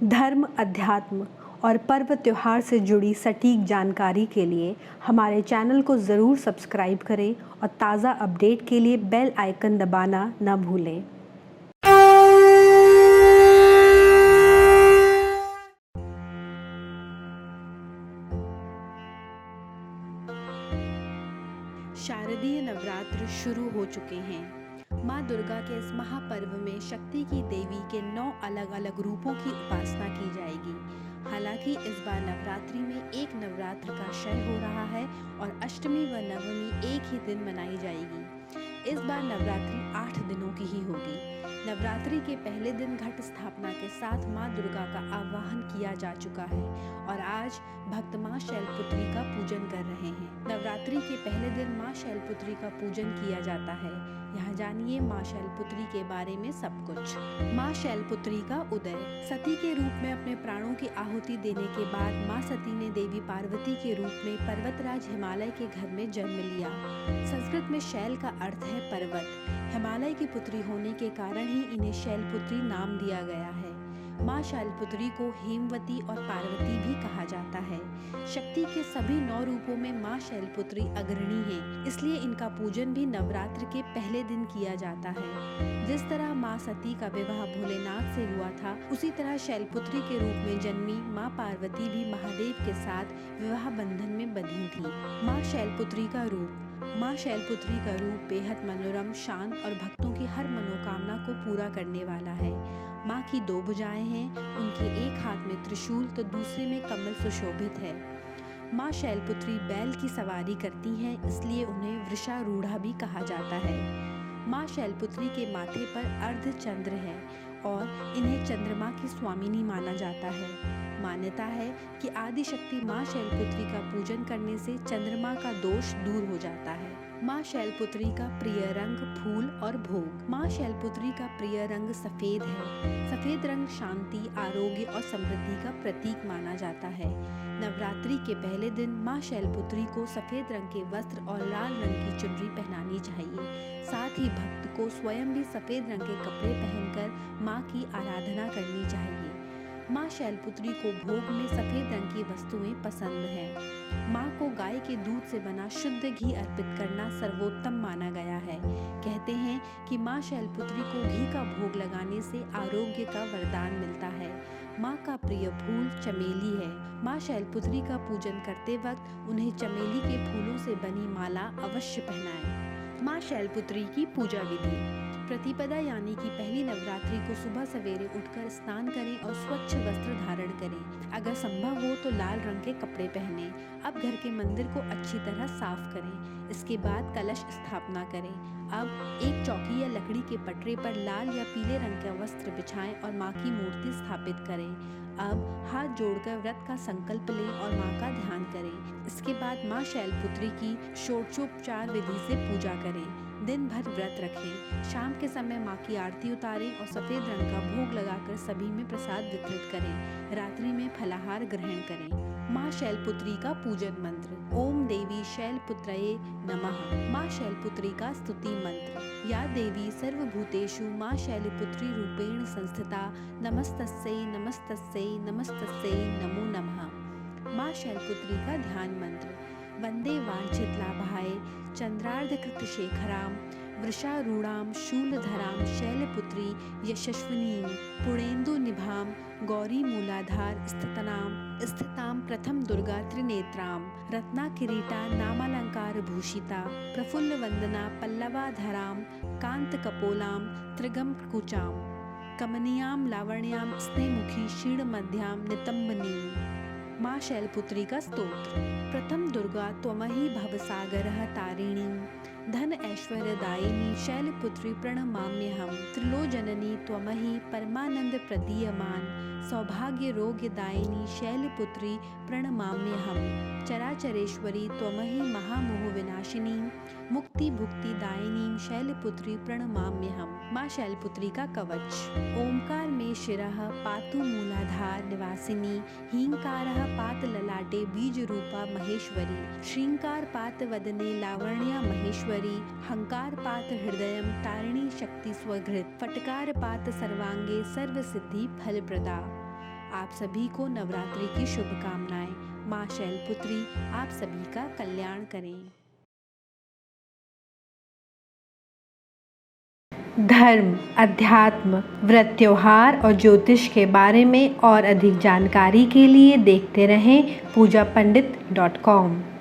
धर्म, अध्यात्म और पर्व त्योहार से जुड़ी सटीक जानकारी के लिए हमारे चैनल को ज़रूर सब्सक्राइब करें और ताज़ा अपडेट के लिए बेल आइकन दबाना न भूलें। शारदीय नवरात्र शुरू हो चुके हैं। माँ दुर्गा के इस महापर्व में शक्ति की देवी के 9 अलग अलग रूपों की उपासना की जाएगी। हालांकि इस बार नवरात्रि में एक नवरात्र का क्षय हो रहा है और अष्टमी व नवमी एक ही दिन मनाई जाएगी। इस बार नवरात्रि 8 दिनों की ही होगी। नवरात्रि के पहले दिन घट स्थापना के साथ माँ दुर्गा का आवाहन किया जा चुका है और आज भक्त माँ शैलपुत्री का पूजन कर रहे हैं। नवरात्रि के पहले दिन माँ शैलपुत्री का पूजन किया जाता है। यहाँ जानिए माँ शैलपुत्री के बारे में सब कुछ। माँ शैलपुत्री का उदय। सती के रूप में अपने प्राणों की आहुति देने के बाद माँ सती ने देवी पार्वती के रूप में पर्वतराज हिमालय के घर में जन्म लिया। संस्कृत में शैल का अर्थ है पर्वत। हिमालय की पुत्री होने के कारण ही इन्हें शैलपुत्री नाम दिया गया है। माँ शैलपुत्री को हेमवती और पार्वती भी कहा जाता है। शक्ति के सभी 9 रूपों में माँ शैलपुत्री अग्रणी है, इसलिए इनका पूजन भी नवरात्र के पहले दिन किया जाता है। जिस तरह माँ सती का विवाह भोलेनाथ से हुआ था, उसी तरह शैलपुत्री के रूप में जन्मी माँ पार्वती भी महादेव के साथ विवाह बंधन में बंधी थी। माँ शैलपुत्री का रूप। माँ शैलपुत्री का रूप बेहद मनोरम, शांत और भक्तों की हर मनोकामना को पूरा करने वाला है। माँ की 2 भुजाएं हैं, उनके एक हाथ में त्रिशूल तो दूसरे में कमल सुशोभित है। माँ शैलपुत्री बैल की सवारी करती हैं, इसलिए उन्हें वृषारूढ़ा भी कहा जाता है। माँ शैलपुत्री के माथे पर अर्धचंद्र है और इन्हें चंद्रमा की स्वामिनी माना जाता है। मान्यता है कि आदि शक्ति माँ शैलपुत्री का पूजन करने से चंद्रमा का दोष दूर हो जाता है। माँ शैलपुत्री का प्रिय रंग फूल और भोग। माँ शैलपुत्री का प्रिय रंग सफेद है। सफेद रंग शांति, आरोग्य और समृद्धि का प्रतीक माना जाता है। नवरात्रि के पहले दिन माँ शैलपुत्री को सफेद रंग के वस्त्र और लाल रंग की चुनरी पहनानी चाहिए। साथ ही भक्त को स्वयं भी सफेद रंग के कपड़े पहनकर माँ की आराधना करनी चाहिए। माँ शैलपुत्री को भोग में सफेद रंग की वस्तुएं पसंद हैं। माँ को गाय के दूध से बना शुद्ध घी अर्पित करना सर्वोत्तम माना गया है। कहते हैं कि माँ शैलपुत्री को घी का भोग लगाने से आरोग्य का वरदान मिलता है। माँ का प्रिय फूल चमेली है। माँ शैलपुत्री का पूजन करते वक्त उन्हें चमेली के फूलों से बनी माला अवश्य पहनाएं। माँ शैलपुत्री की पूजा विधि। प्रतिपदा यानी कि पहली नवरात्रि को सुबह सवेरे उठकर स्नान करें और स्वच्छ वस्त्र धारण करें। अगर संभव हो तो लाल रंग के कपड़े पहनें। अब घर के मंदिर को अच्छी तरह साफ करें। इसके बाद कलश स्थापना करें। अब एक चौकी या लकड़ी के पटरे पर लाल या पीले रंग का वस्त्र बिछाएं और माँ की मूर्ति स्थापित करें। अब हाथ जोड़कर व्रत का संकल्प लें और माँ का ध्यान करें। इसके बाद माँ शैलपुत्री की षोडशोपचार विधि से पूजा करें। दिन भर व्रत रखें। शाम के समय माँ की आरती उतारें और सफेद रंग का भोग लगाकर सभी में प्रसाद वितरित करें। रात्रि में फलाहार ग्रहण करें। माँ शैलपुत्री का पूजन मंत्र। ओम देवी शैलपुत्रये नमः। माँ शैलपुत्री का स्तुति मंत्र। या देवी सर्वभूतेषु माँ शैलपुत्री रूपेण संस्थिता नमस्तस्यै नमस्तस्यै नमस्तस्यै नमो नमः। माँ शैलपुत्री का ध्यान मंत्र। वंदे वांछित लाभाय चंद्रार्धकृत शेखराम वृषारूढ़ाम शूलधराम शैलपुत्री यशस्विनीं पुणेन्दु निभाम गौरी मूलाधार स्थिताम प्रथम दुर्गा त्रिनेत्राम रत्ना किरीटा नामालंकार भूषिता प्रफुल्ल वंदना पल्लवाधराम कांत कपोलाम त्रिगम कुचाम कमनीयाम लावण्याम स्नेमुखी क्षीण मध्याम नितंबनीम। माँ शैलपुत्री का स्तोत्र। प्रथम दुर्गा त्वमहि भवसागरः तारिणी धन ऐश्वर्यदायिनी शैलपुत्री प्रणमाम्यहम्। त्रिलोचननी त्वमहि परमानंद प्रदीयमान सौभाग्य रोग्यदायिनी शैलपुत्री प्रणमाम्यहम्। चराचरेश्वरी त्वमहि महामोह विनाशिनी मुक्ति भुक्ति दायिनी शैलपुत्री प्रणमाम्यहम्। माँ शैलपुत्री का कवच। ओंकार में शिरः पातु मूलाधार निवासिनी हींकारः पात ललाटे बीज रूपा महेश्वरी श्रृंकार पात वदने लावण्या महेश्वरी हंकार पात हृदयम तारिणी शक्ति स्वघृत फटकार पात सर्वांगे सर्व सिद्धि फलप्रदा। आप सभी को नवरात्रि की शुभकामनाएं। माँ शैलपुत्री आप सभी का कल्याण करें। धर्म, अध्यात्म, व्रत, त्योहार और ज्योतिष के बारे में और अधिक जानकारी के लिए देखते रहें पूजापंडित.com।